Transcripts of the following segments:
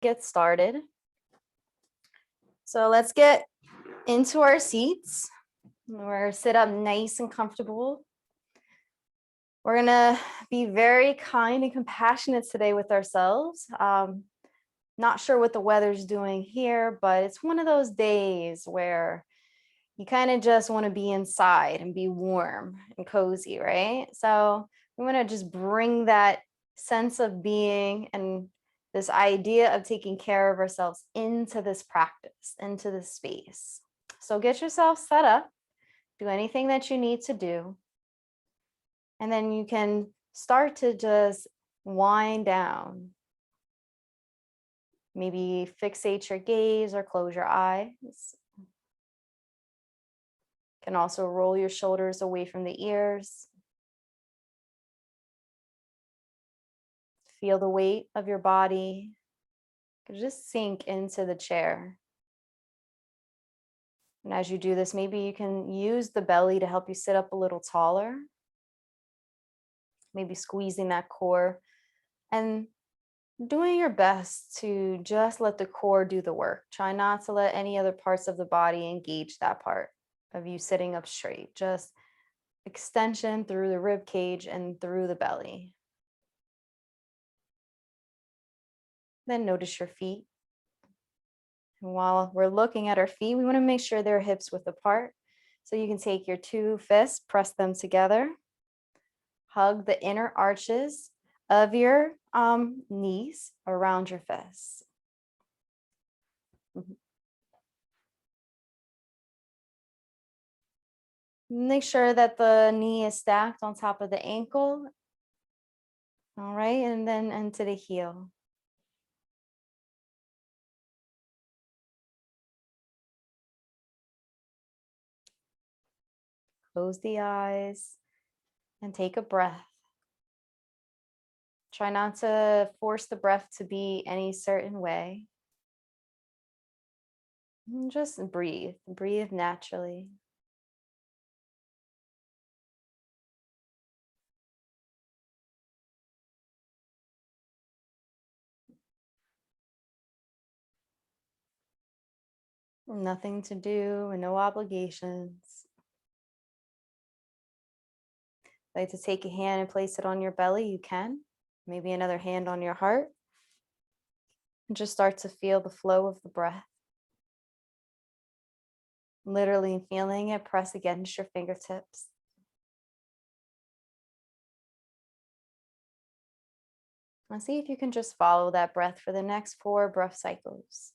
get started. So let's get into our seats. We're sit up nice and comfortable. We're gonna be very kind and compassionate today with ourselves. Not sure what the weather's doing here, but it's one of those days where you kind of just want to be inside and be warm and cozy, right? So we want to just bring that sense of being and this idea of taking care of ourselves into this practice, into this space. So get yourself set up, do anything that you need to do, and then you can start to just wind down. Maybe fixate your gaze or close your eyes. Can also roll your shoulders away from the ears. Feel the weight of your body. Just sink into the chair. And as you do this, maybe you can use the belly to help you sit up a little taller. Maybe squeezing that core and doing your best to just let the core do the work. Try not to let any other parts of the body engage that part of you sitting up straight. Just extension through the rib cage and through the belly. Then notice your feet. And while we're looking at our feet, we want to make sure they're hips width apart. So you can take your two fists, press them together, hug the inner arches of your knees around your fists. Make sure that the knee is stacked on top of the ankle. All right, and then into the heel. Close the eyes and take a breath. Try not to force the breath to be any certain way. And just breathe naturally. Nothing to do and no obligations. Like to take a hand and place it on your belly, you can. Maybe another hand on your heart. And just start to feel the flow of the breath. Literally feeling it press against your fingertips. And see if you can just follow that breath for the next 4 breath cycles.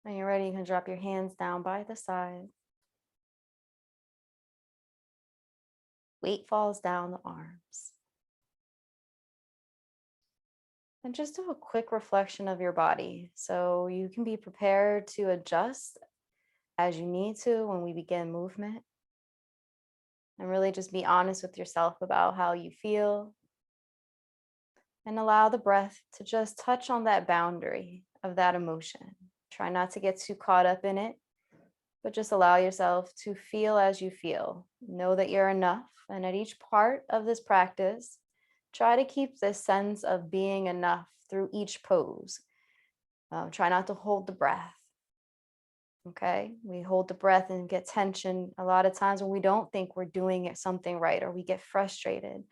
When you're ready, you can drop your hands down by the side. Weight falls down the arms. And just do a quick reflection of your body so you can be prepared to adjust as you need to when we begin movement. And really just be honest with yourself about how you feel. And allow the breath to just touch on that boundary of that emotion. Try not to get too caught up in it, but just allow yourself to feel as you feel. Know that you're enough. And at each part of this practice, try to keep this sense of being enough through each pose. Try not to hold the breath. Okay, we hold the breath and get tension a lot of times when we don't think we're doing something right or we get frustrated.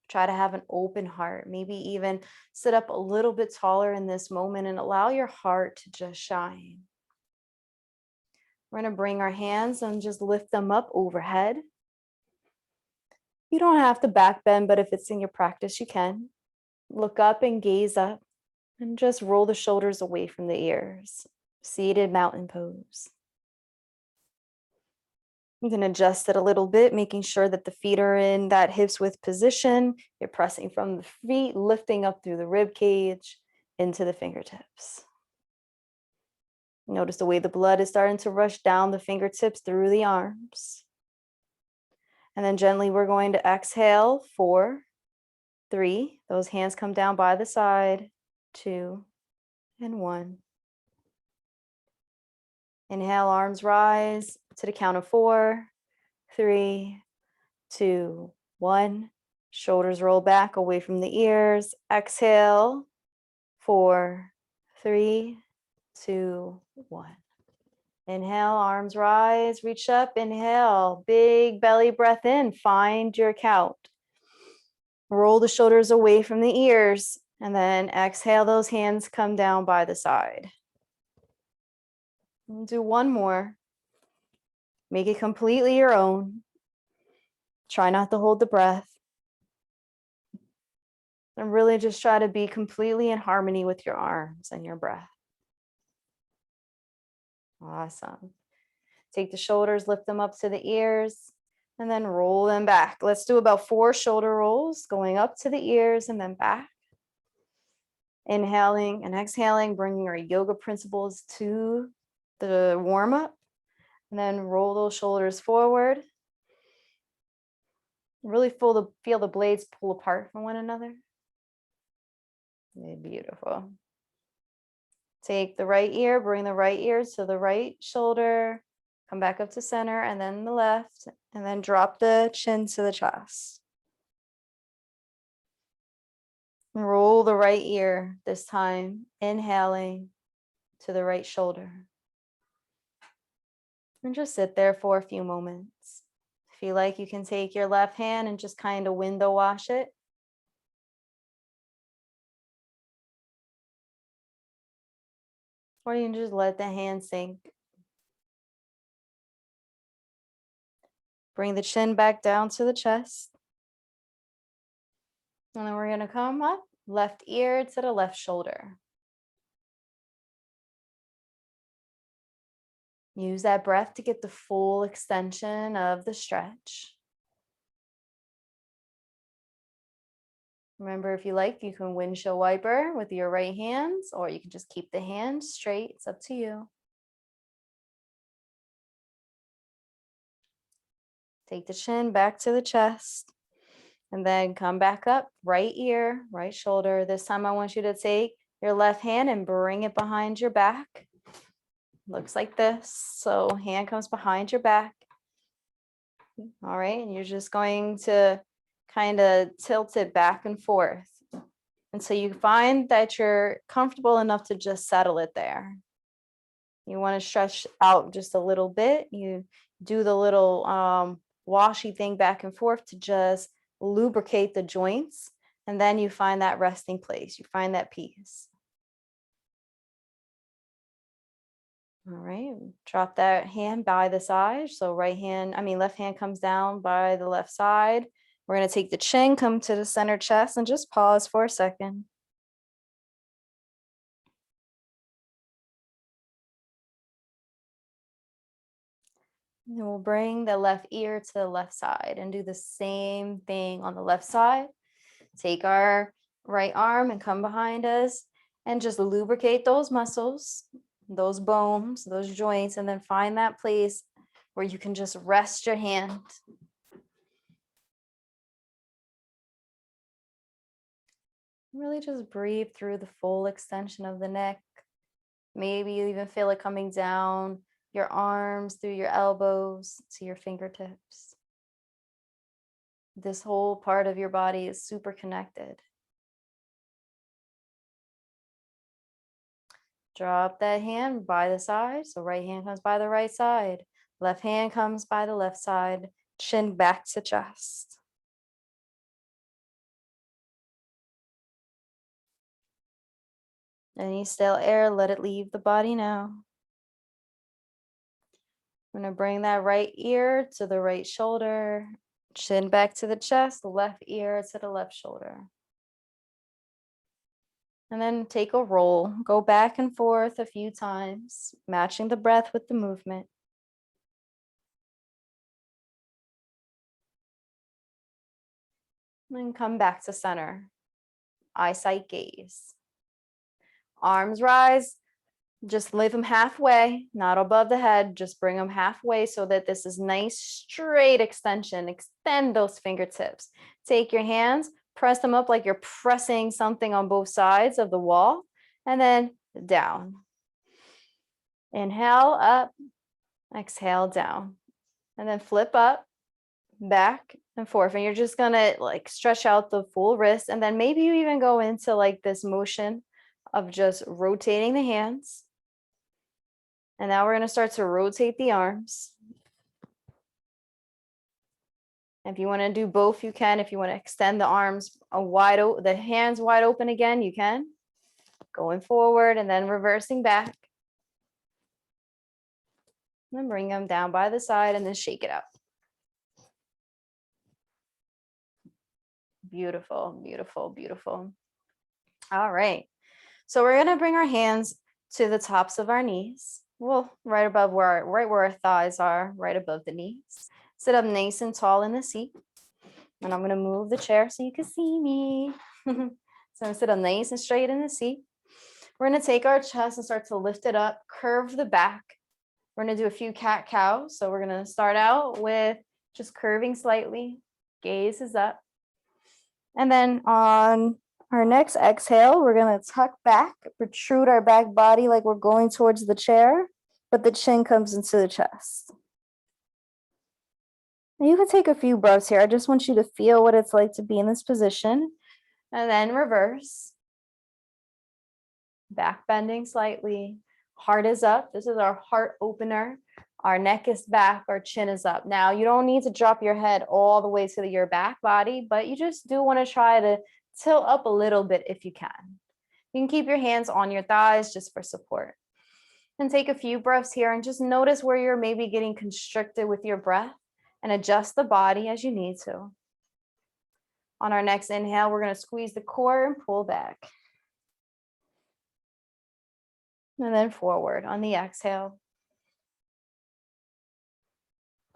Try to have an open heart, maybe even sit up a little bit taller in this moment and allow your heart to just shine. We're going to bring our hands and just lift them up overhead. You don't have to back bend, but if it's in your practice, you can. Look up and gaze up and just roll the shoulders away from the ears. Seated mountain pose. You can adjust it a little bit, making sure that the feet are in that hips width position. You're pressing from the feet, lifting up through the rib cage into the fingertips. Notice the way the blood is starting to rush down the fingertips through the arms. And then gently we're going to exhale, 4, 3. Those hands come down by the side, 2, and 1. Inhale, arms rise to the count of 4, 3, 2, 1. Shoulders roll back away from the ears. Exhale, 4, 3, 2, 1. Inhale, arms rise, reach up, inhale, big belly breath in, find your count. Roll the shoulders away from the ears, and then exhale, those hands come down by the side. And do one more. Make it completely your own. Try not to hold the breath. And really just try to be completely in harmony with your arms and your breath. Awesome. Take the shoulders, lift them up to the ears, and then roll them back. Let's do about 4 shoulder rolls, going up to the ears and then back. Inhaling and exhaling, bringing our yoga principles to the warm up. And then roll those shoulders forward. Really feel the blades pull apart from one another. Beautiful. Take the right ear, bring the right ear to the right shoulder, come back up to center, and then the left, and then drop the chin to the chest. Roll the right ear this time, inhaling to the right shoulder. And just sit there for a few moments. If you like, you can take your left hand and just kind of window wash it. Or you can just let the hand sink. Bring the chin back down to the chest. And then we're going to come up, left ear to the left shoulder. Use that breath to get the full extension of the stretch. Remember, if you like, you can windshield wiper with your right hands, or you can just keep the hands straight. It's up to you. Take the chin back to the chest, and then come back up, right ear, right shoulder. This time I want you to take your left hand and bring it behind your back. Looks like this. So hand comes behind your back. All right, and you're just going to kind of tilt it back and forth until you find that you're comfortable enough to just settle it there. You want to stretch out just a little bit. You do the little washy thing back and forth to just lubricate the joints, and then you find that resting place. You find that peace. All right, drop that hand by the side. So left hand comes down by the left side. We're going to take the chin, come to the center chest, and just pause for a second. And we'll bring the left ear to the left side and do the same thing on the left side. Take our right arm and come behind us and just lubricate those muscles, those bones, those joints, and then find that place where you can just rest your hand. Really just breathe through the full extension of the neck. Maybe you even feel it coming down your arms, through your elbows to your fingertips. This whole part of your body is super connected. Drop that hand by the side. So right hand comes by the right side. Left hand comes by the left side. Chin back to chest. Any stale air, let it leave the body now. I'm going to bring that right ear to the right shoulder. Chin back to the chest. The left ear to the left shoulder. And then take a roll. Go back and forth a few times, matching the breath with the movement. And then come back to center. Eyesight gaze. Arms rise. Just leave them halfway, not above the head. Just bring them halfway so that this is nice, straight extension. Extend those fingertips. Take your hands, press them up like you're pressing something on both sides of the wall, and then down. Inhale up, exhale down, and then flip up, back and forth. And you're just gonna like stretch out the full wrist, and then maybe you even go into like this motion of just rotating the hands. And now we're going to start to rotate the arms. If you want to do both, you can. If you want to extend the arms the hands wide open again, you can. Going forward and then reversing back. And then bring them down by the side and then shake it out. Beautiful, beautiful, beautiful. All right. So we're going to bring our hands to the tops of our knees. Well, right where our thighs are, right above the knees. Sit up nice and tall in the seat. And I'm going to move the chair so you can see me. So I'm going to sit up nice and straight in the seat. We're going to take our chest and start to lift it up, curve the back. We're going to do a few cat-cows. So we're going to start out with just curving slightly. Gaze is up. And then on our next exhale, we're going to tuck back, protrude our back body like we're going towards the chair, but the chin comes into the chest. And you can take a few breaths here. I just want you to feel what it's like to be in this position. And then reverse. Back bending slightly. Heart is up. This is our heart opener. Our neck is back, our chin is up. Now, you don't need to drop your head all the way to your back body, but you just do want to try to tilt up a little bit if you can. You can keep your hands on your thighs just for support. And take a few breaths here and just notice where you're maybe getting constricted with your breath and adjust the body as you need to. On our next inhale, we're going to squeeze the core and pull back. And then forward on the exhale.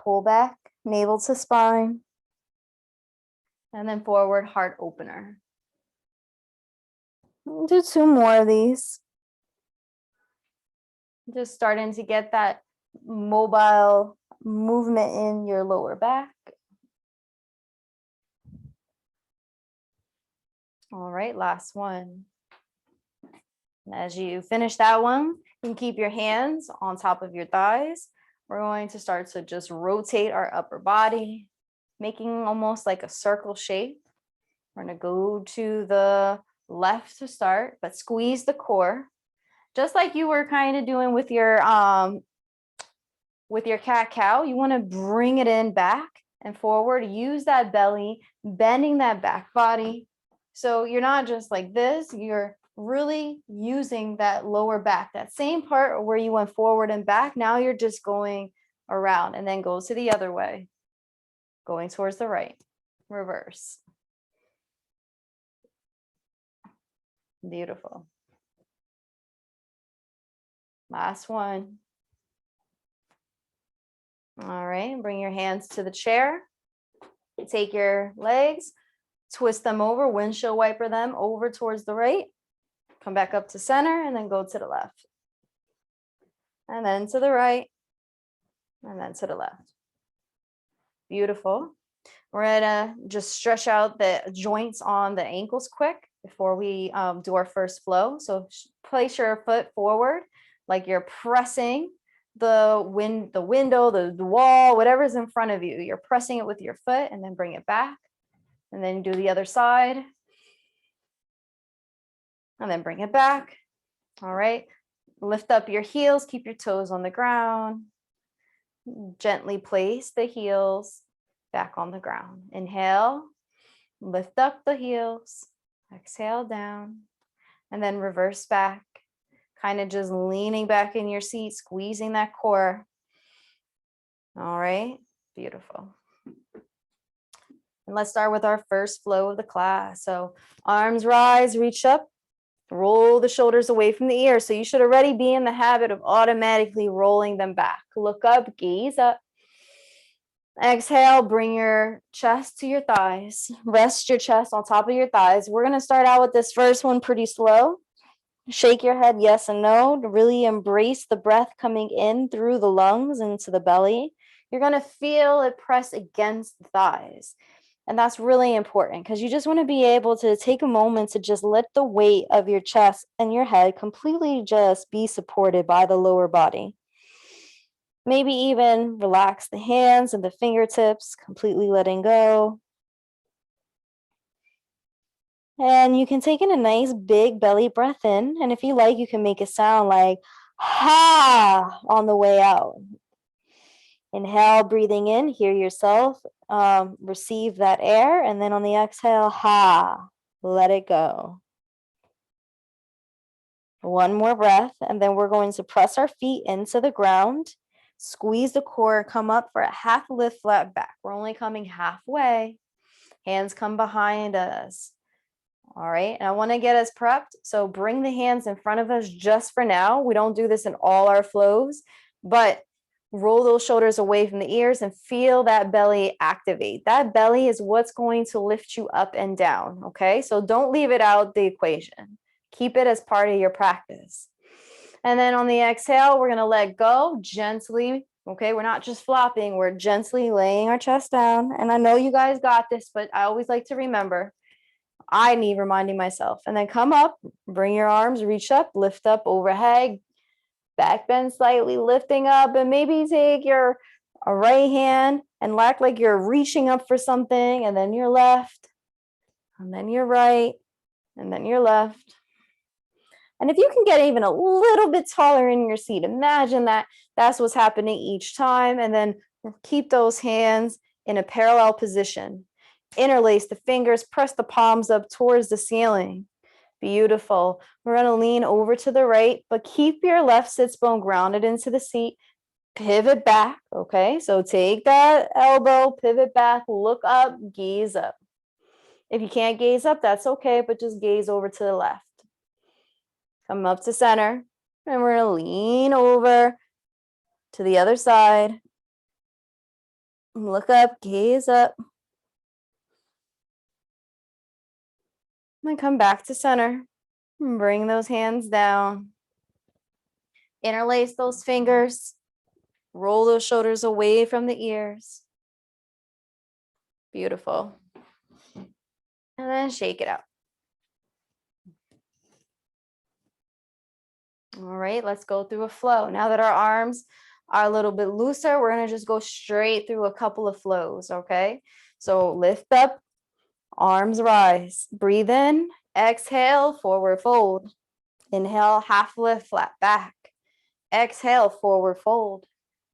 Pull back, navel to spine. And then forward, heart opener. We'll do 2 more of these. Just starting to get that mobile movement in your lower back. All right, last one. And as you finish that one, you can keep your hands on top of your thighs. We're going to start to just rotate our upper body, making almost like a circle shape. We're going to go to the left to start, but squeeze the core, just like you were kind of doing with your cat-cow. You want to bring it in back and forward. Use that belly, bending that back body. So you're not just like this, you're really using that lower back, that same part where you went forward and back. Now you're just going around and then go to the other way, going towards the right, reverse. Beautiful. Last one. All right, bring your hands to the chair. Take your legs, twist them over, windshield wiper them over towards the right. Come back up to center and then go to the left. And then to the right. And then to the left. Beautiful. We're gonna just stretch out the joints on the ankles quick before we do our first flow. So place your foot forward like you're pressing the window, the wall, whatever's in front of you. You're pressing it with your foot and then bring it back. And then do the other side. And then bring it back. All right. Lift up your heels, keep your toes on the ground. Gently place the heels back on the ground. Inhale, lift up the heels, exhale down, and then reverse back. Kind of just leaning back in your seat, squeezing that core. All right, beautiful. And let's start with our first flow of the class. So arms rise, reach up, roll the shoulders away from the ears. So you should already be in the habit of automatically rolling them back. Look up, gaze up. Exhale, bring your chest to your thighs. Rest your chest on top of your thighs. We're going to start out with this first one pretty slow. Shake your head yes and no to really embrace the breath coming in through the lungs into the belly. You're going to feel it press against the thighs. And that's really important because you just want to be able to take a moment to just let the weight of your chest and your head completely just be supported by the lower body. Maybe even relax the hands and the fingertips, completely letting go. And you can take in a nice big belly breath in. And if you like, you can make a sound like ha on the way out. Inhale, breathing in, hear yourself, receive that air. And then on the exhale, ha, let it go. One more breath. And then we're going to press our feet into the ground, squeeze the core, come up for a half lift, flat back. We're only coming halfway. Hands come behind us. All right, and I want to get us prepped. So bring the hands in front of us just for now. We don't do this in all our flows, but roll those shoulders away from the ears and feel that belly activate. That belly is what's going to lift you up and down, okay? So don't leave it out the equation. Keep it as part of your practice. And then on the exhale, we're going to let go gently, okay? We're not just flopping, we're gently laying our chest down. And I know you guys got this, but I always like to remember, I need reminding myself. And then come up, bring your arms, reach up, lift up overhead, back bend slightly, lifting up, and maybe take your right hand and act like you're reaching up for something, and then your left, and then your right, and then your left. And if you can get even a little bit taller in your seat, imagine that that's what's happening each time, and then keep those hands in a parallel position. Interlace the fingers, press the palms up towards the ceiling. Beautiful. We're going to lean over to the right, but keep your left sits bone grounded into the seat. Pivot back, okay? So take that elbow, pivot back, look up, gaze up. If you can't gaze up, that's okay, but just gaze over to the left. Come up to center, and we're going to lean over to the other side. Look up, gaze up. And come back to center. Bring those hands down. Interlace those fingers. Roll those shoulders away from the ears. Beautiful. And then shake it out. All right, let's go through a flow. Now that our arms are a little bit looser, we're going to just go straight through a couple of flows, okay? So lift up, arms rise. Breathe in, exhale, forward fold. Inhale, half lift, flat back. Exhale, forward fold.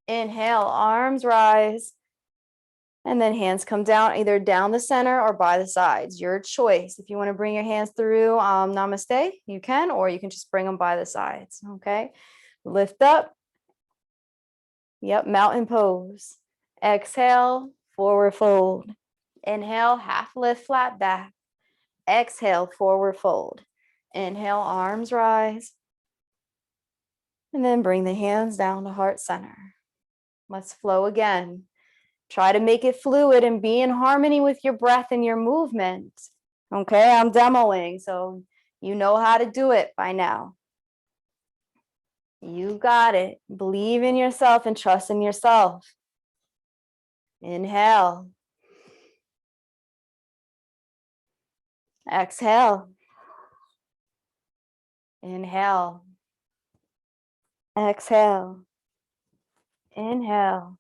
Inhale, arms rise. And then hands come down, either down the center or by the sides. Your choice. If you want to bring your hands through namaste, you can, or you can just bring them by the sides, okay? Lift up. Yep, mountain pose. Exhale, forward fold. Inhale, half lift, flat back. Exhale, forward fold. Inhale, arms rise. And then bring the hands down to heart center. Let's flow again. Try to make it fluid and be in harmony with your breath and your movement. Okay, I'm demoing, so you know how to do it by now. You got it. Believe in yourself and trust in yourself. Inhale. Exhale. Inhale. Exhale. Inhale.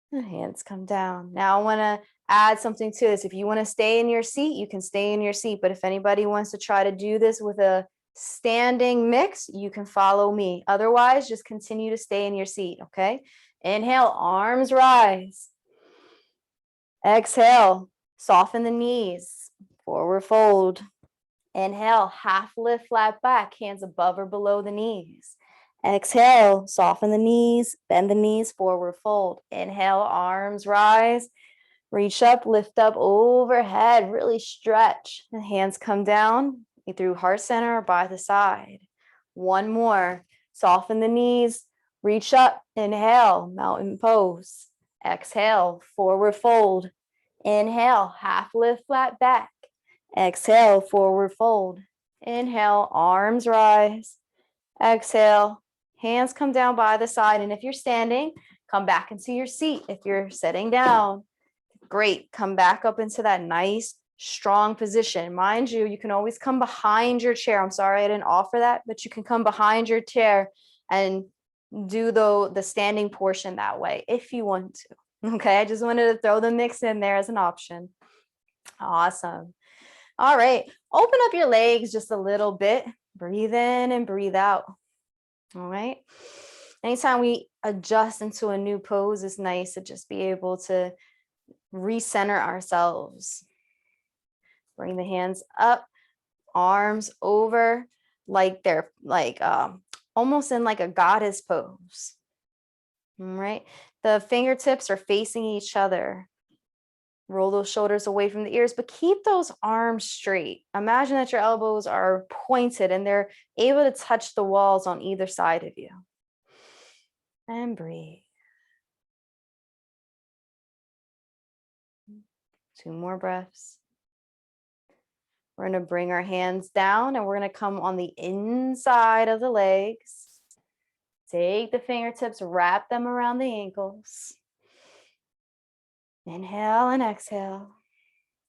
The hands come down. Now I want to add something to this. If you want to stay in your seat, you can stay in your seat. But if anybody wants to try to do this with a standing mix, you can follow me. Otherwise, just continue to stay in your seat, okay? Inhale, arms rise. Exhale, soften the knees, forward fold. Inhale, half lift, flat back, hands above or below the knees. Exhale, soften the knees, bend the knees, forward fold. Inhale, arms rise. Reach up, lift up overhead, really stretch. The hands come down through heart center or by the side. One more. Soften the knees, reach up, inhale, mountain pose. Exhale, forward fold. Inhale, half lift, flat back. Exhale, forward fold. Inhale, arms rise. Exhale, hands come down by the side. And if you're standing, come back into your seat. If you're sitting down, great. Come back up into that nice, strong position. Mind you, you can always come behind your chair. I'm sorry I didn't offer that, but you can come behind your chair and do the standing portion that way if you want to. Okay, I just wanted to throw the mix in there as an option. Awesome. All right, open up your legs just a little bit. Breathe in and breathe out. All right. Anytime we adjust into a new pose, it's nice to just be able to recenter ourselves. Bring the hands up, arms over, like they're like almost in like a goddess pose. All right. The fingertips are facing each other. Roll those shoulders away from the ears, but keep those arms straight. Imagine that your elbows are pointed and they're able to touch the walls on either side of you. And breathe. 2 more breaths. We're going to bring our hands down and we're going to come on the inside of the legs. Take the fingertips, wrap them around the ankles. Inhale and exhale.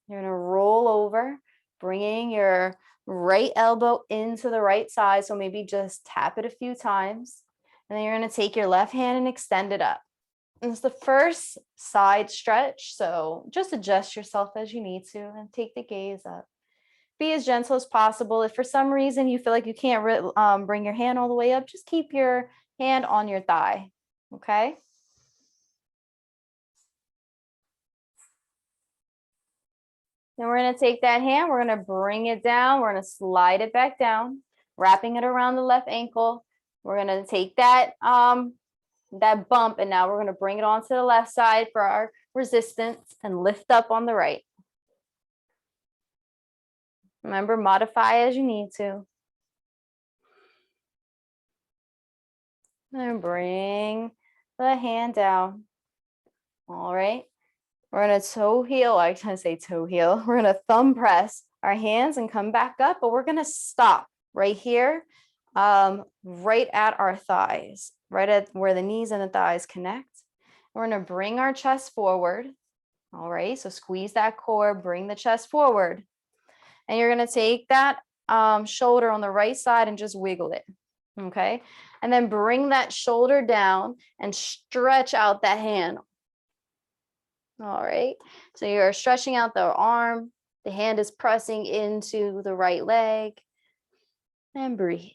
You're going to roll over, bringing your right elbow into the right side. So maybe just tap it a few times. And then you're going to take your left hand and extend it up. And it's the first side stretch. So just adjust yourself as you need to and take the gaze up. Be as gentle as possible. If for some reason you feel like you can't bring your hand all the way up, just keep your hand on your thigh. Okay. Then we're going to take that hand, we're going to bring it down, we're going to slide it back down, wrapping it around the left ankle. We're going to take that bump, and now we're going to bring it onto the left side for our resistance and lift up on the right. Remember, modify as you need to. And bring the hand down. All right. We're going to toe heel. I was going to say toe heel. We're going to thumb press our hands and come back up, but we're going to stop right here, right at our thighs, right at where the knees and the thighs connect. We're going to bring our chest forward. All right. So squeeze that core, bring the chest forward. And you're going to take that shoulder on the right side and just wiggle it. Okay. And then bring that shoulder down and stretch out that hand. All right. So you're stretching out the arm. The hand is pressing into the right leg. And breathe.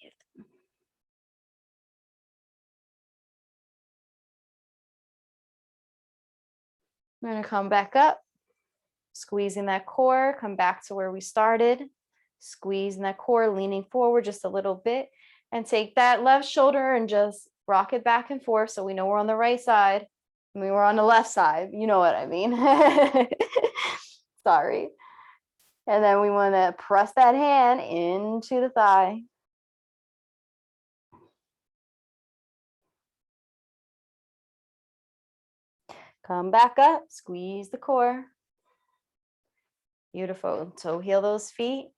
We're going to come back up. Squeezing that core. Come back to where we started. Squeezing that core, leaning forward just a little bit. And take that left shoulder and just rock it back and forth so we know we're on the right side. I mean, we're on the left side. You know what I mean. Sorry. And then we want to press that hand into the thigh. Come back up, squeeze the core. Beautiful. So heel those feet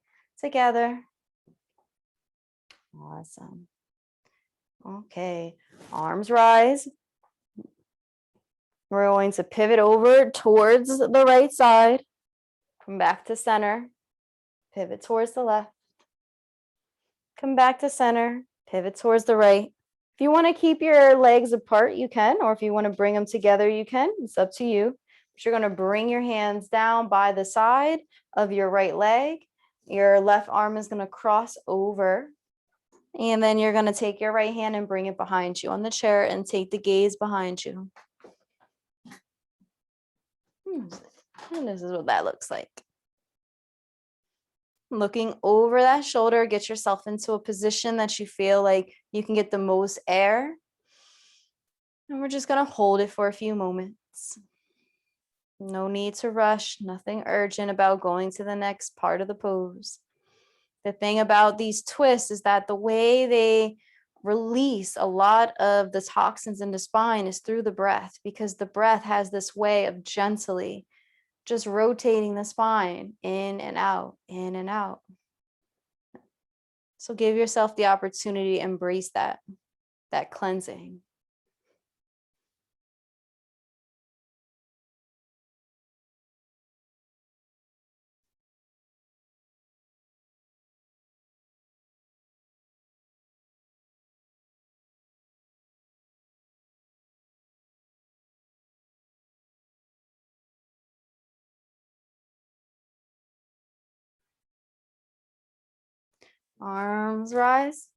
together. Awesome. Okay, arms rise. We're going to pivot over towards the right side. Come back to center. Pivot towards the left. Come back to center. Pivot towards the right. If you want to keep your legs apart, you can, or if you want to bring them together, you can. It's up to you. But you're going to bring your hands down by the side of your right leg. Your left arm is going to cross over. And then you're going to take your right hand and bring it behind you on the chair and take the gaze behind you. And this is what that looks like. Looking over that shoulder, get yourself into a position that you feel like you can get the most air. And we're just going to hold it for a few moments. No need to rush, nothing urgent about going to the next part of the pose. The thing about these twists is that the way they release a lot of the toxins in the spine is through the breath, because the breath has this way of gently just rotating the spine in and out, in and out. So give yourself the opportunity to embrace that cleansing. Arms rise,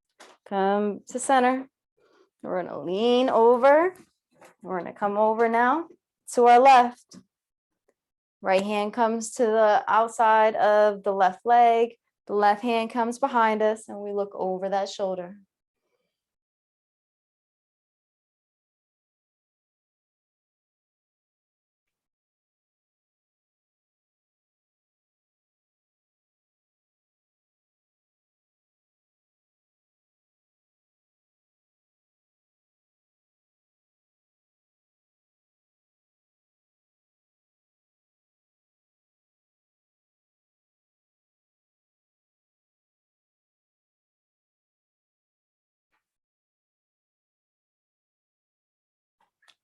come to center. We're gonna lean over. We're gonna come over now to our left. Right hand comes to the outside of the left leg. The left hand comes behind us and we look over that shoulder.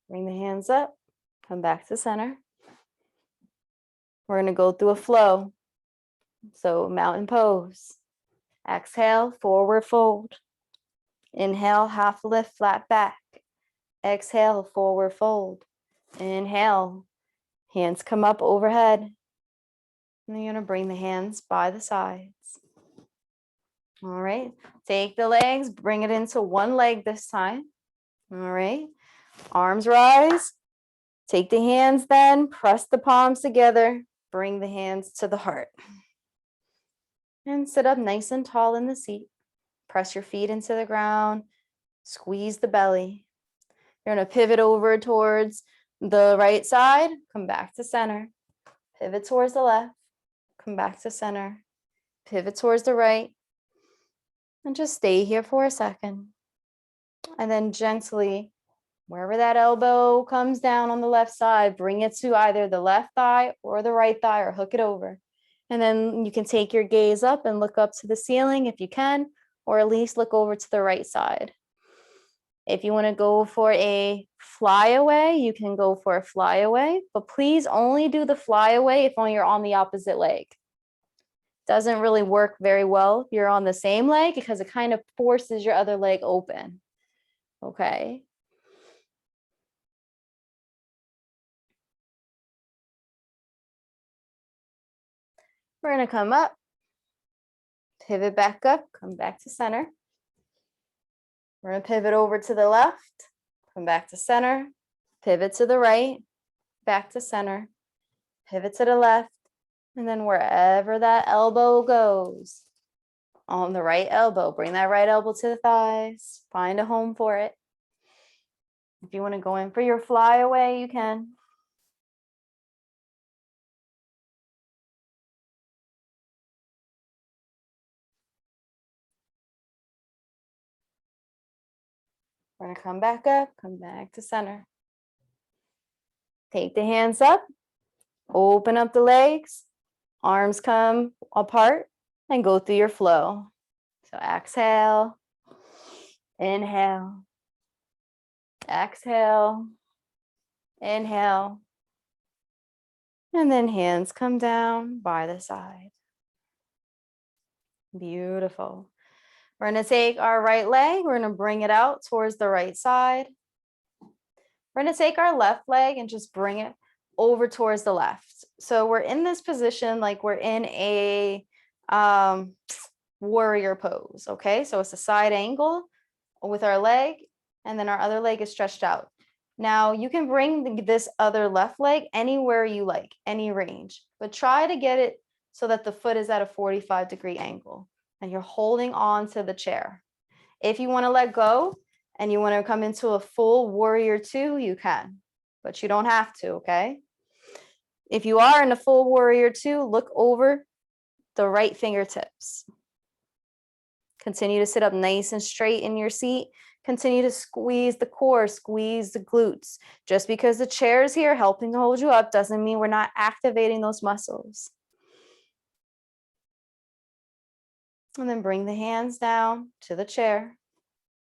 Bring the hands up, come back to center. We're gonna go through a flow. So mountain pose. Exhale, forward fold. Inhale, half lift, flat back. Exhale, forward fold. Inhale, hands come up overhead. And then you're gonna bring the hands by the sides. All right, take the legs, bring it into one leg this time. All right, arms rise. Take the hands then, press the palms together, bring the hands to the heart. And sit up nice and tall in the seat. Press your feet into the ground, squeeze the belly. You're gonna pivot over towards the right side, come back to center. Pivot towards the left, come back to center. Pivot towards the right. And just stay here for a second. And then gently, wherever that elbow comes down on the left side, bring it to either the left thigh or the right thigh or hook it over. And then you can take your gaze up and look up to the ceiling if you can, or at least look over to the right side. If you want to go for a flyaway, you can go for a flyaway, but please only do the flyaway if you're on the opposite leg. Doesn't really work very well if you're on the same leg because it kind of forces your other leg open. Okay. We're going to come up, pivot back up, come back to center. We're going to pivot over to the left, come back to center, pivot to the right, back to center, pivot to the left, and then wherever that elbow goes, on the right elbow, bring that right elbow to the thighs, find a home for it. If you want to go in for your flyaway, you can. We're going to come back up, come back to center. Take the hands up, open up the legs, arms come apart, and go through your flow. So exhale, inhale, exhale, inhale, and then hands come down by the side. Beautiful. We're going to take our right leg, we're going to bring it out towards the right side. We're going to take our left leg and just bring it over towards the left. So we're in this position like we're in a warrior pose, okay? So it's a side angle with our leg, and then our other leg is stretched out. Now you can bring this other left leg anywhere you like, any range, but try to get it so that the foot is at a 45-degree angle and you're holding on to the chair. If you want to let go and you want to come into a full warrior two, you can, but you don't have to, okay? If you are in a full warrior two, look over the right fingertips. Continue to sit up nice and straight in your seat. Continue to squeeze the core, squeeze the glutes. Just because the chair is here helping to hold you up doesn't mean we're not activating those muscles. And then bring the hands down to the chair.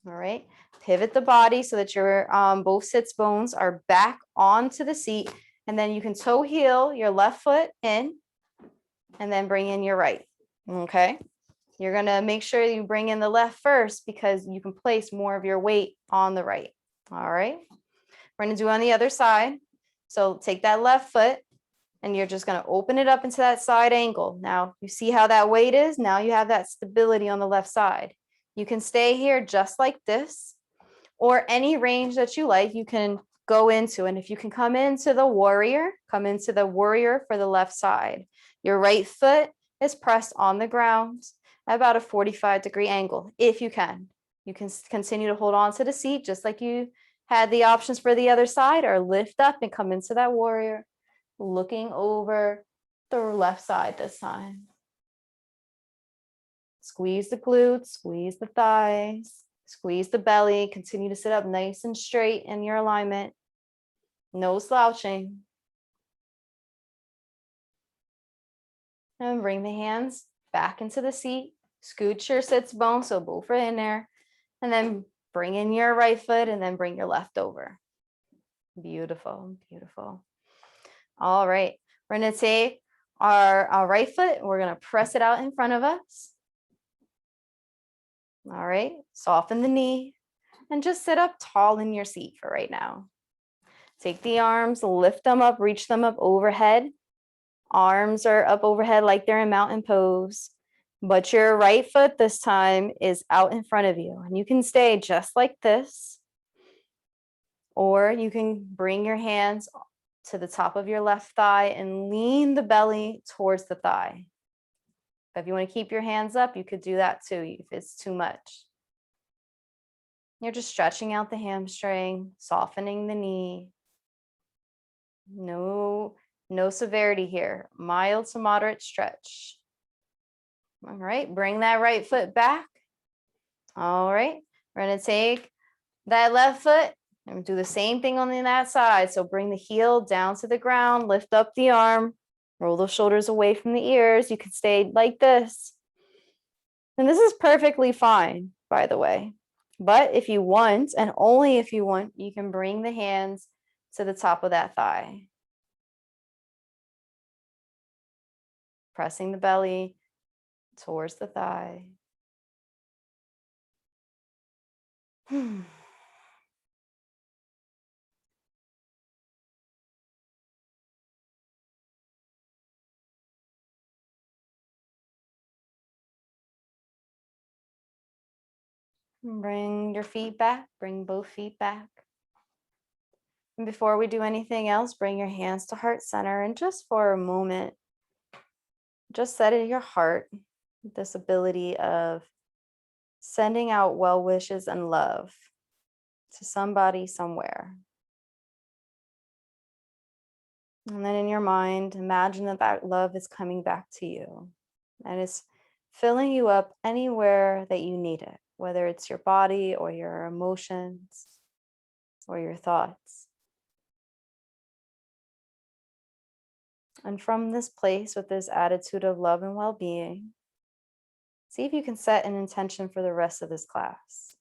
All right. Pivot the body so that your both sits bones are back onto the seat. And then you can toe heel your left foot in and then bring in your right. Okay. You're going to make sure you bring in the left first because you can place more of your weight on the right. All right. We're going to do on the other side. So take that left foot and you're just going to open it up into that side angle. Now you see how that weight is. Now you have that stability on the left side. You can stay here just like this or any range that you like, you can go into. And if you can come into the warrior for the left side. Your right foot is pressed on the ground at about a 45-degree angle. If you can continue to hold on to the seat just like you had the options for the other side, or lift up and come into that warrior, looking over the left side this time. Squeeze the glutes, squeeze the thighs, squeeze the belly. Continue to sit up nice and straight in your alignment. No slouching. And bring the hands back into the seat. Scoot your sits bone so both are in there. And then bring in your right foot and then bring your left over. Beautiful, beautiful. All right. We're going to take our right foot. We're going to press it out in front of us. All right. Soften the knee and just sit up tall in your seat for right now. Take the arms, lift them up, reach them up overhead. Arms are up overhead like they're in mountain pose, but your right foot this time is out in front of you. And you can stay just like this, or you can bring your hands to the top of your left thigh and lean the belly towards the thigh. If you want to keep your hands up, you could do that too if it's too much. You're just stretching out the hamstring, softening the knee. No severity here. Mild to moderate stretch. All right, bring that right foot back. All right, we're going to take that left foot and do the same thing on that side. So bring the heel down to the ground, lift up the arm, roll those shoulders away from the ears. You can stay like this. And this is perfectly fine, by the way. But if you want, and only if you want, you can bring the hands to the top of that thigh. Pressing the belly towards the thigh. Bring your feet back, bring both feet back. And before we do anything else, bring your hands to heart center. And just for a moment, just set in your heart this ability of sending out well wishes and love to somebody somewhere. And then in your mind, imagine that that love is coming back to you and it's filling you up anywhere that you need it, whether it's your body or your emotions or your thoughts. And from this place, with this attitude of love and well-being, see if you can set an intention for the rest of this class.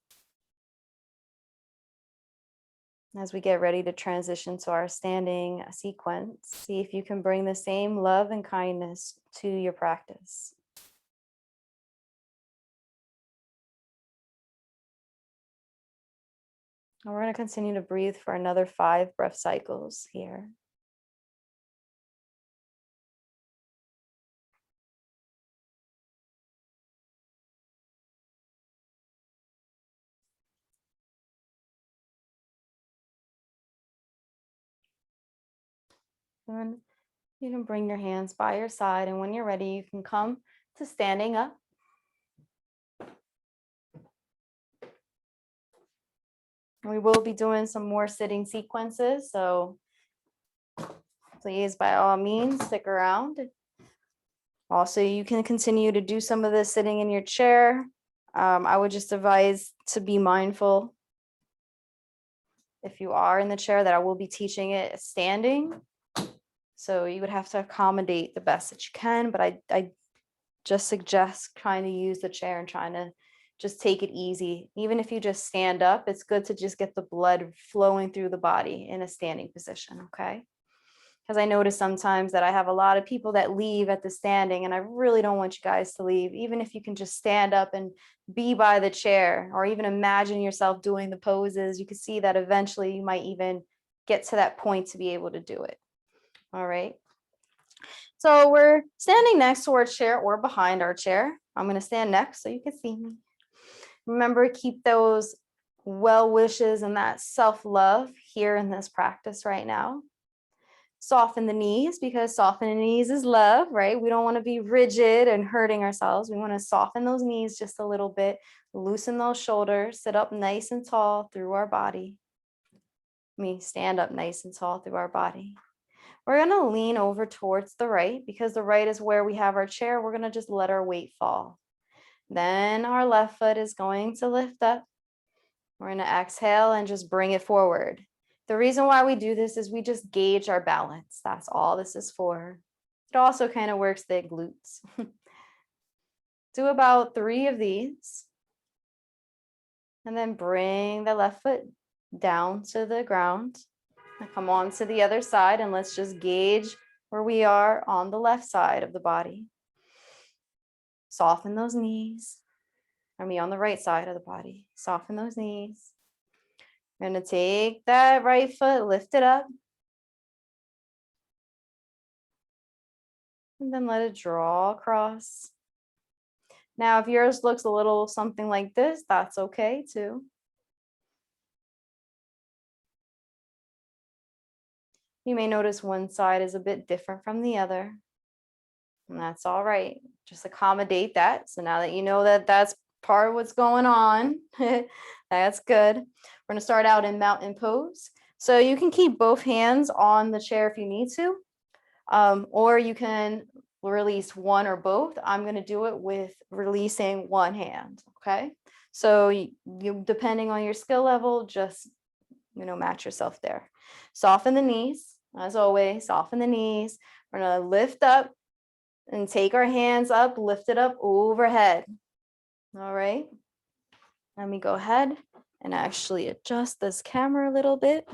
As we get ready to transition to our standing sequence, see if you can bring the same love and kindness to your practice. And we're going to continue to breathe for another 5 breath cycles here. And then you can bring your hands by your side, and when you're ready, you can come to standing up. We will be doing some more sitting sequences, so please, by all means, stick around. Also, you can continue to do some of this sitting in your chair. I would just advise to be mindful if you are in the chair that I will be teaching it standing. So you would have to accommodate the best that you can, but I just suggest trying to use the chair and trying to just take it easy. Even if you just stand up, it's good to just get the blood flowing through the body in a standing position, okay? Because I notice sometimes that I have a lot of people that leave at the standing, and I really don't want you guys to leave. Even if you can just stand up and be by the chair, or even imagine yourself doing the poses, you can see that eventually you might even get to that point to be able to do it. All right. So we're standing next to our chair or behind our chair. I'm going to stand next so you can see me. Remember, keep those well wishes and that self-love here in this practice right now. Soften the knees, because softening the knees is love, right? We don't want to be rigid and hurting ourselves. We want to soften those knees just a little bit, loosen those shoulders, sit up nice and tall through our body. Stand up nice and tall through our body. We're going to lean over towards the right, because the right is where we have our chair. We're going to just let our weight fall. Then our left foot is going to lift up. We're going to exhale and just bring it forward. The reason why we do this is we just gauge our balance. That's all this is for. It also kind of works the glutes. Do about 3 of these. And then bring the left foot down to the ground. And come on to the other side, and let's just gauge where we are on the left side of the body. Soften those knees. On the right side of the body. Soften those knees. We're going to take that right foot, lift it up. And then let it draw across. Now, if yours looks a little something like this, that's okay too. You may notice one side is a bit different from the other. And that's all right. Just accommodate that. So now that you know that that's part of what's going on, that's good. We're going to start out in mountain pose. So you can keep both hands on the chair if you need to, or you can release one or both. I'm going to do it with releasing one hand. Okay. So you depending on your skill level, just, match yourself there. Soften the knees. As always, soften the knees. We're going to lift up and take our hands up, lift it up overhead. All right. Let me go ahead and actually adjust this camera a little bit.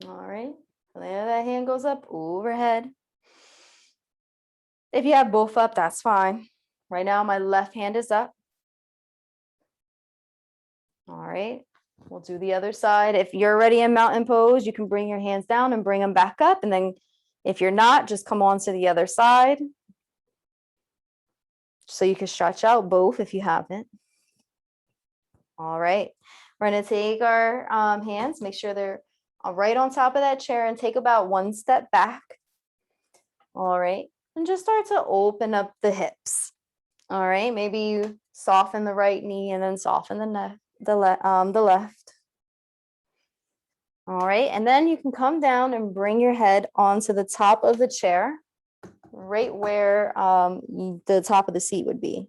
All right. There, that hand goes up overhead. If you have both up, that's fine. Right now, my left hand is up. All right. We'll do the other side. If you're already in mountain pose, you can bring your hands down and bring them back up. And then if you're not, just come on to the other side. So you can stretch out both if you haven't. All right. We're going to take our hands, make sure they're right on top of that chair, and take about 1 step back. All right. And just start to open up the hips. All right. Maybe you soften the right knee and then soften the left. All right. And then you can come down and bring your head onto the top of the chair, right where the top of the seat would be.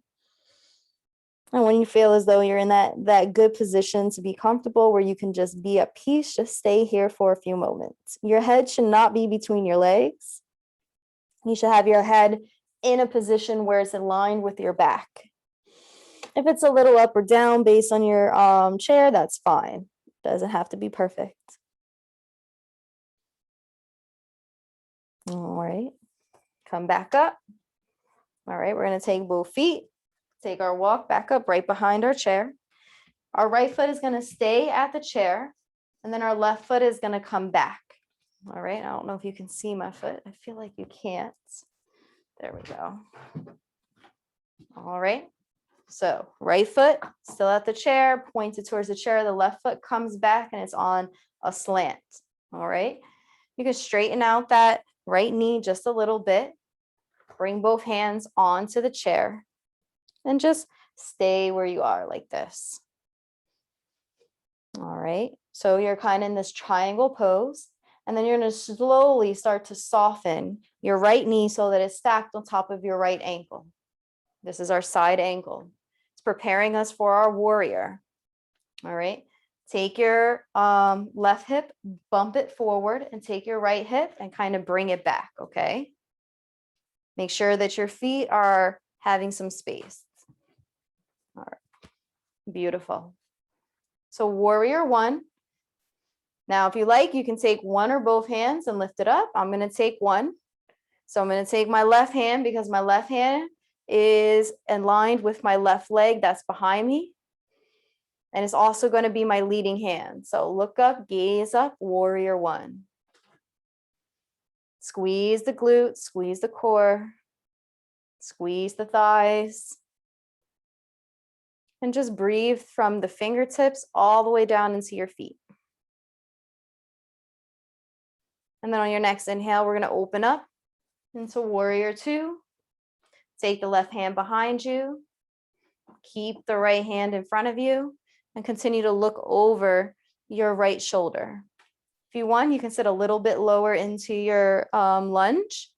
And when you feel as though you're in that good position to be comfortable, where you can just be at peace, just stay here for a few moments. Your head should not be between your legs. You should have your head in a position where it's aligned with your back. If it's a little up or down based on your chair, that's fine. Doesn't have to be perfect. All right. Come back up. All right. We're going to take both feet. Take our walk back up right behind our chair. Our right foot is going to stay at the chair, and then our left foot is going to come back. All right. I don't know if you can see my foot. I feel like you can't. There we go. All right. So right foot still at the chair, pointed towards the chair. The left foot comes back and it's on a slant. All right. You can straighten out that right knee just a little bit. Bring both hands onto the chair. And just stay where you are like this. All right. So you're kind of in this triangle pose. And then you're going to slowly start to soften your right knee so that it's stacked on top of your right ankle. This is our side ankle. It's preparing us for our warrior. All right. Take your left hip, bump it forward, and take your right hip and kind of bring it back. Okay. Make sure that your feet are having some space. All right, beautiful. So warrior one. Now, if you like, you can take one or both hands and lift it up. I'm going to take one. So I'm going to take my left hand because my left hand is aligned with my left leg that's behind me. And it's also going to be my leading hand. So look up, gaze up, warrior one. Squeeze the glutes, squeeze the core, squeeze the thighs. And just breathe from the fingertips all the way down into your feet. And then on your next inhale, we're going to open up into warrior two. Take the left hand behind you. Keep the right hand in front of you and continue to look over your right shoulder. If you want, you can sit a little bit lower into your lunge.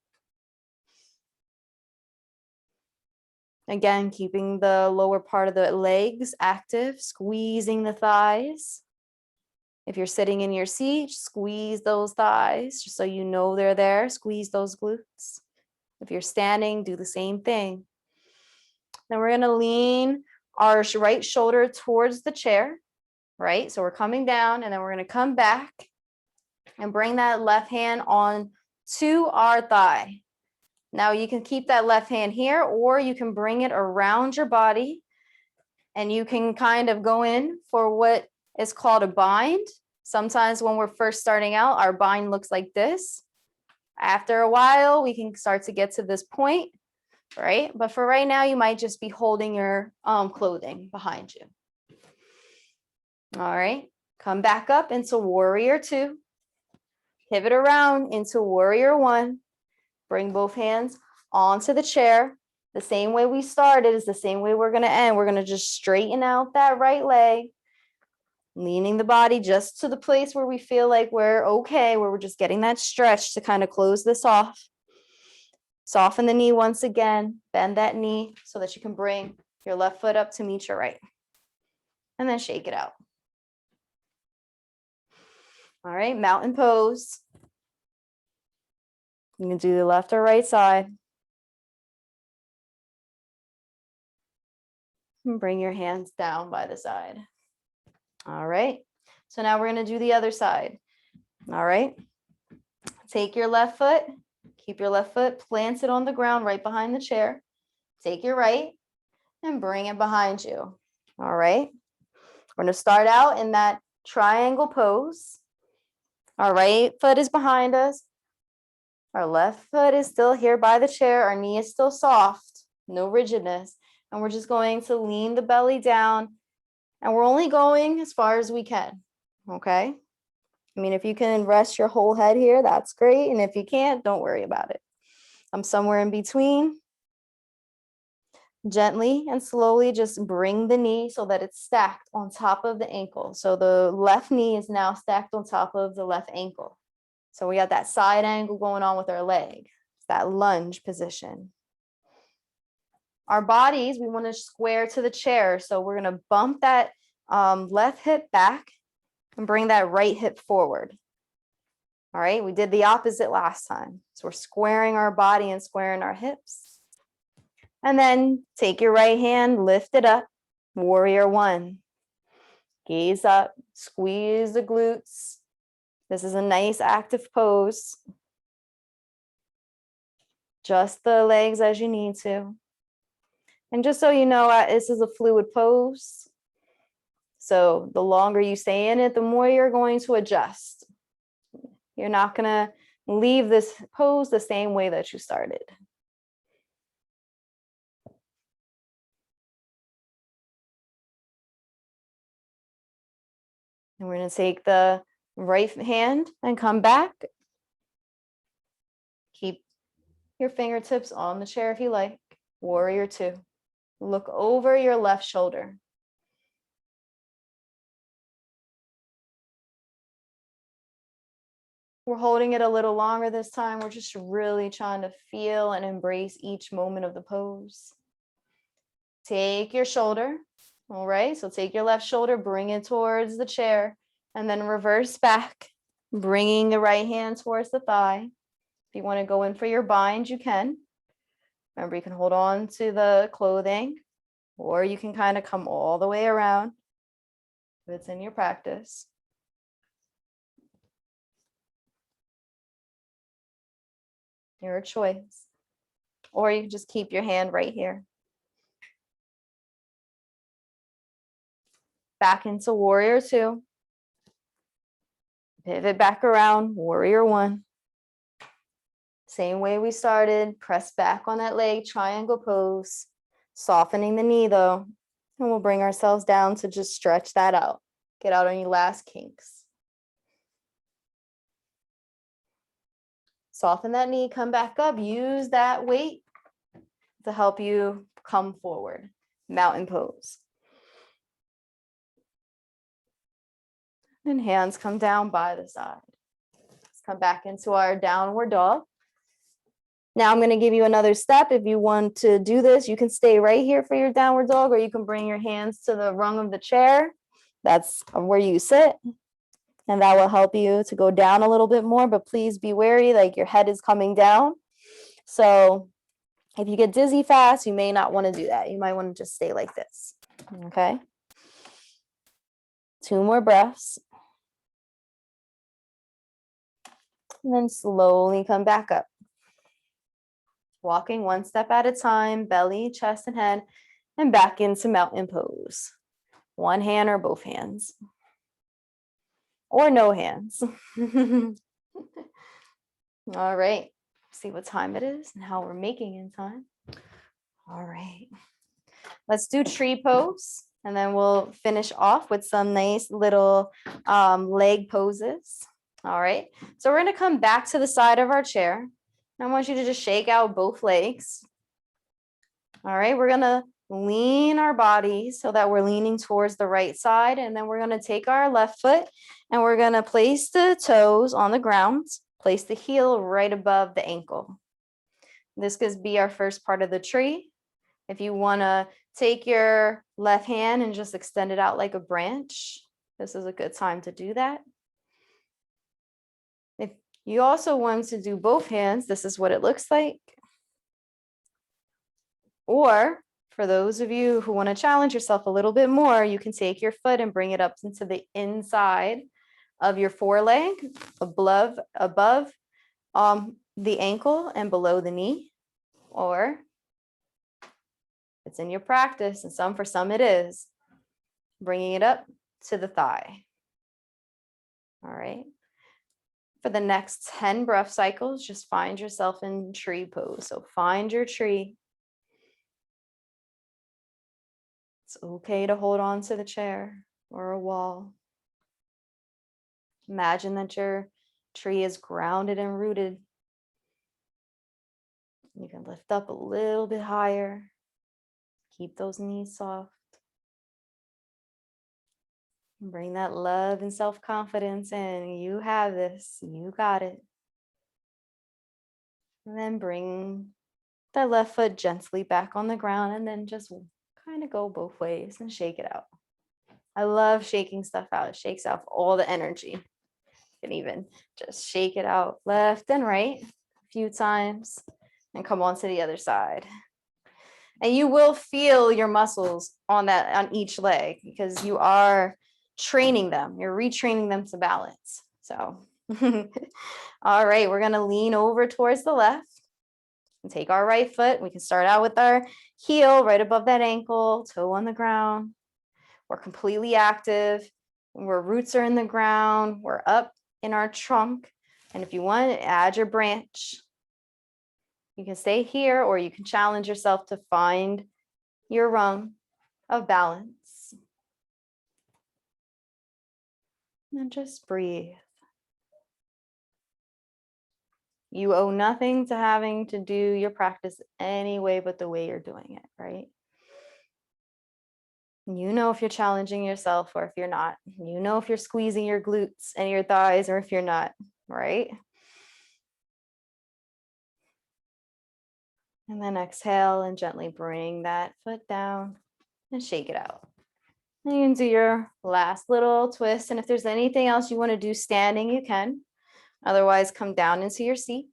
Again, keeping the lower part of the legs active, squeezing the thighs. If you're sitting in your seat, squeeze those thighs just so you know they're there. Squeeze those glutes. If you're standing, do the same thing. Then we're going to lean our right shoulder towards the chair, right? So we're coming down and then we're going to come back and bring that left hand on to our thigh. Now you can keep that left hand here or you can bring it around your body and you can kind of go in for what is called a bind. Sometimes when we're first starting out, our bind looks like this. After a while, we can start to get to this point, right? But for right now, you might just be holding your clothing behind you. All right, come back up into warrior two. Pivot around into warrior one. Bring both hands onto the chair. The same way we started is the same way we're going to end. We're going to just straighten out that right leg, leaning the body just to the place where we feel like we're okay, where we're just getting that stretch to kind of close this off. Soften the knee once again, bend that knee so that you can bring your left foot up to meet your right. And then shake it out. All right, mountain pose. You can do the left or right side. And bring your hands down by the side. All right, so now we're going to do the other side. All right, take your left foot, keep your left foot planted on the ground right behind the chair. Take your right and bring it behind you. All right, we're going to start out in that triangle pose. Our right foot is behind us. Our left foot is still here by the chair. Our knee is still soft, no rigidness. And we're just going to lean the belly down. And we're only going as far as we can, okay? I mean, if you can rest your whole head here, that's great. And if you can't, don't worry about it. I'm somewhere in between. Gently and slowly just bring the knee so that it's stacked on top of the ankle. So the left knee is now stacked on top of the left ankle. So we got that side angle going on with our leg. It's that lunge position. Our bodies, we want to square to the chair. So we're going to bump that left hip back and bring that right hip forward. All right, we did the opposite last time. So we're squaring our body and squaring our hips. And then take your right hand, lift it up, warrior one. Gaze up, squeeze the glutes. This is a nice active pose. Just the legs as you need to. And just so you know, this is a fluid pose. So the longer you stay in it, the more you're going to adjust. You're not going to leave this pose the same way that you started. And we're going to take the right hand and come back. Keep your fingertips on the chair if you like. Warrior two. Look over your left shoulder. We're holding it a little longer this time. We're just really trying to feel and embrace each moment of the pose. Take your shoulder. All right, so take your left shoulder, bring it towards the chair, and then reverse back, bringing the right hand towards the thigh. If you want to go in for your bind, you can. Remember, you can hold on to the clothing, or you can kind of come all the way around if it's in your practice. Your choice. Or you can just keep your hand right here. Back into warrior 2. Pivot back around, warrior 1. Same way we started, press back on that leg, triangle pose, softening the knee though. And we'll bring ourselves down to just stretch that out. Get out on your last kinks. Soften that knee, come back up, use that weight to help you come forward. Mountain pose. And hands come down by the side. Let's come back into our downward dog. Now I'm going to give you another step. If you want to do this, you can stay right here for your downward dog, or you can bring your hands to the rung of the chair. That's where you sit. And that will help you to go down a little bit more, but please be wary, like your head is coming down. So if you get dizzy fast, you may not want to do that. You might want to just stay like this. Okay. 2 more breaths. And then slowly come back up. Walking 1 step at a time, belly, chest, and head, and back into mountain pose. 1 hand or both hands. Or no hands. All right. See what time it is and how we're making in time. All right. Let's do tree pose. And then we'll finish off with some nice little leg poses. All right. So we're going to come back to the side of our chair. I want you to just shake out both legs. All right. We're going to lean our body so that we're leaning towards the right side. And then we're going to take our left foot and we're going to place the toes on the ground, place the heel right above the ankle. This could be our first part of the tree. If you want to take your left hand and just extend it out like a branch, this is a good time to do that. If you also want to do both hands, this is what it looks like. Or for those of you who want to challenge yourself a little bit more, you can take your foot and bring it up into the inside of your foreleg, above the ankle and below the knee. Or it's in your practice, and for some it is, bringing it up to the thigh. All right. For the next 10 breath cycles, just find yourself in tree pose. So find your tree. It's okay to hold on to the chair or a wall. Imagine that your tree is grounded and rooted. You can lift up a little bit higher. Keep those knees soft. Bring that love and self-confidence in. You have this. You got it. And then bring that left foot gently back on the ground and then just kind of go both ways and shake it out. I love shaking stuff out. It shakes off all the energy. You can even just shake it out left and right a few times and come on to the other side. And you will feel your muscles on each leg because you are training them. You're retraining them to balance. So, all right, we're going to lean over towards the left and take our right foot. We can start out with our heel right above that ankle, toe on the ground. We're completely active. Our roots are in the ground. We're up in our trunk. And if you want, add your branch. You can stay here or you can challenge yourself to find your rung of balance. And just breathe. You owe nothing to having to do your practice any way but the way you're doing it, right? You know if you're challenging yourself or if you're not. You know if you're squeezing your glutes and your thighs or if you're not, right? And then exhale and gently bring that foot down and shake it out. And you can do your last little twist. And if there's anything else you want to do standing, you can. Otherwise, come down into your seat.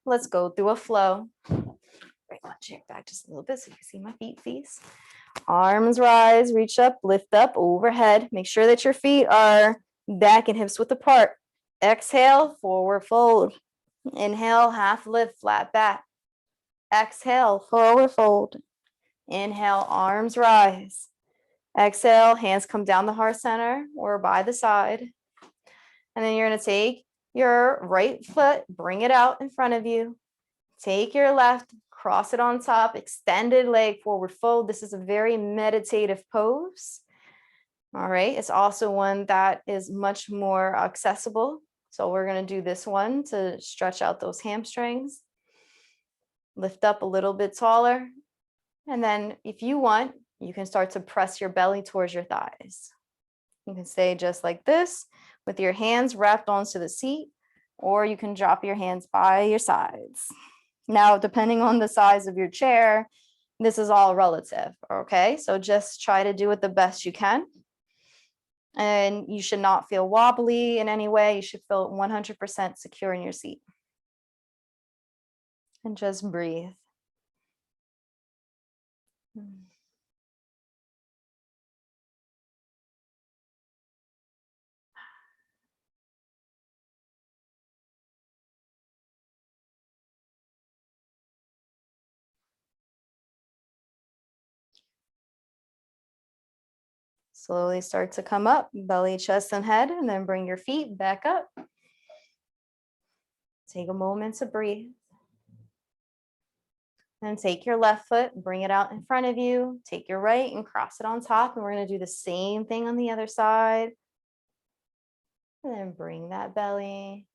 Let's go through a flow. Bring my chair back just a little bit so you can see my feet, please. Arms rise, reach up, lift up, overhead. Make sure that your feet are back and hips width apart. Exhale, forward fold. Inhale, half lift, flat back. Exhale, forward fold. Inhale, arms rise. Exhale, hands come down the heart center or by the side. And then you're going to take your right foot, bring it out in front of you. Take your left, cross it on top, extended leg, forward fold. This is a very meditative pose. All right. It's also one that is much more accessible. So we're going to do this one to stretch out those hamstrings. Lift up a little bit taller. And then if you want, you can start to press your belly towards your thighs. You can stay just like this with your hands wrapped onto the seat, or you can drop your hands by your sides. Now, depending on the size of your chair, this is all relative, okay? So just try to do it the best you can. And you should not feel wobbly in any way. You should feel 100% secure in your seat. And just breathe. Slowly start to come up, belly, chest, and head, and then bring your feet back up. Take a moment to breathe. Then take your left foot, bring it out in front of you. Take your right and cross it on top. And we're going to do the same thing on the other side. And then bring that belly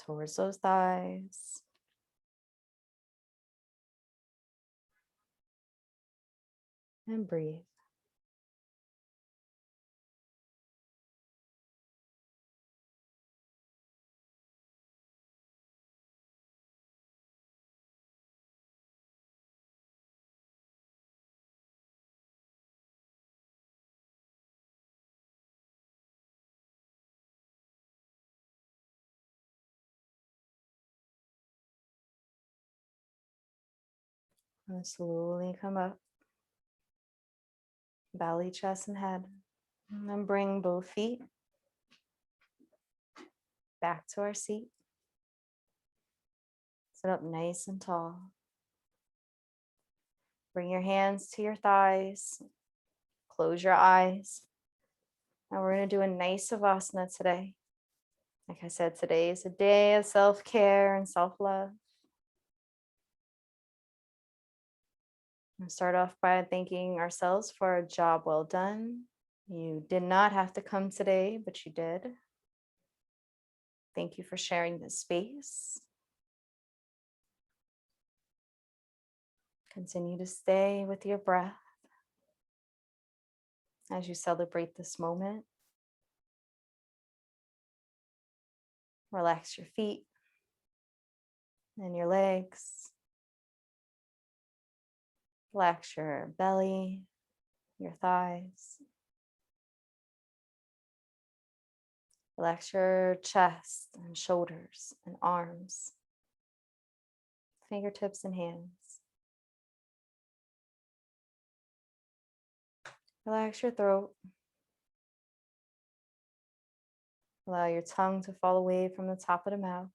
towards those thighs. And breathe. And slowly come up. Belly, chest, and head. And then bring both feet back to our seat. Sit up nice and tall. Bring your hands to your thighs. Close your eyes. Now we're going to do a nice Savasana today. Like I said, today is a day of self-care and self-love. We'll start off by thanking ourselves for a job well done. You did not have to come today, but you did. Thank you for sharing this space. Continue to stay with your breath as you celebrate this moment. Relax your feet and your legs. Relax your belly, your thighs. Relax your chest and shoulders and arms, fingertips and hands. Relax your throat. Allow your tongue to fall away from the top of the mouth.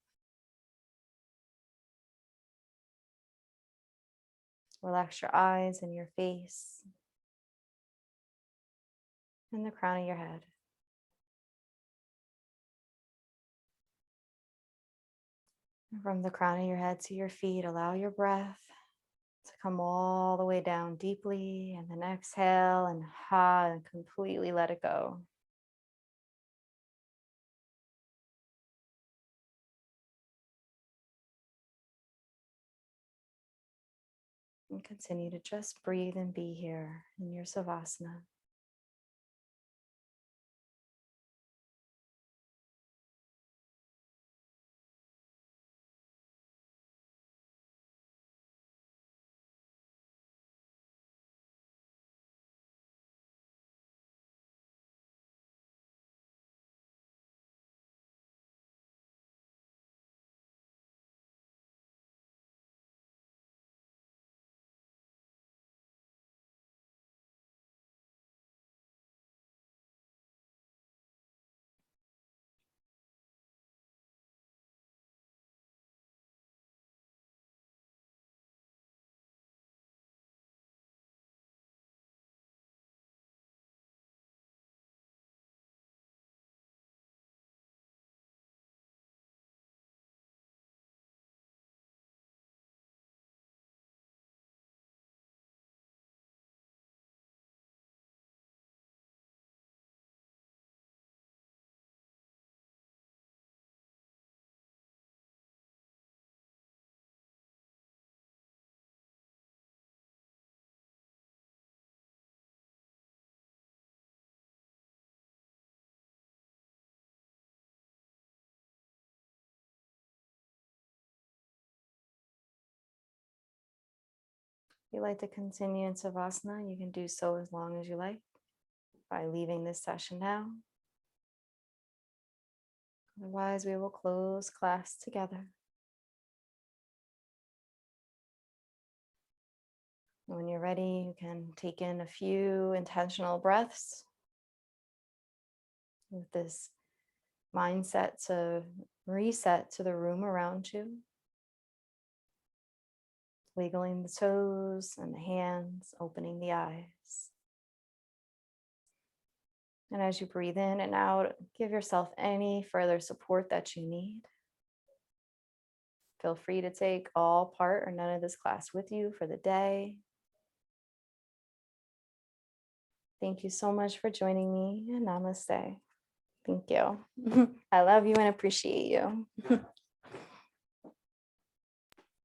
Relax your eyes and your face and the crown of your head. From the crown of your head to your feet, allow your breath to come all the way down deeply, and then exhale and and completely let it go. And continue to just breathe and be here in your Savasana. If you'd like to continue in Savasana, you can do so as long as you like by leaving this session now. Otherwise, we will close class together. When you're ready, you can take in a few intentional breaths with this mindset to reset to the room around you. Wiggling the toes and the hands, opening the eyes. And as you breathe in and out, give yourself any further support that you need. Feel free to take all part or none of this class with you for the day. Thank you so much for joining me, and namaste. Thank you. I love you and appreciate you.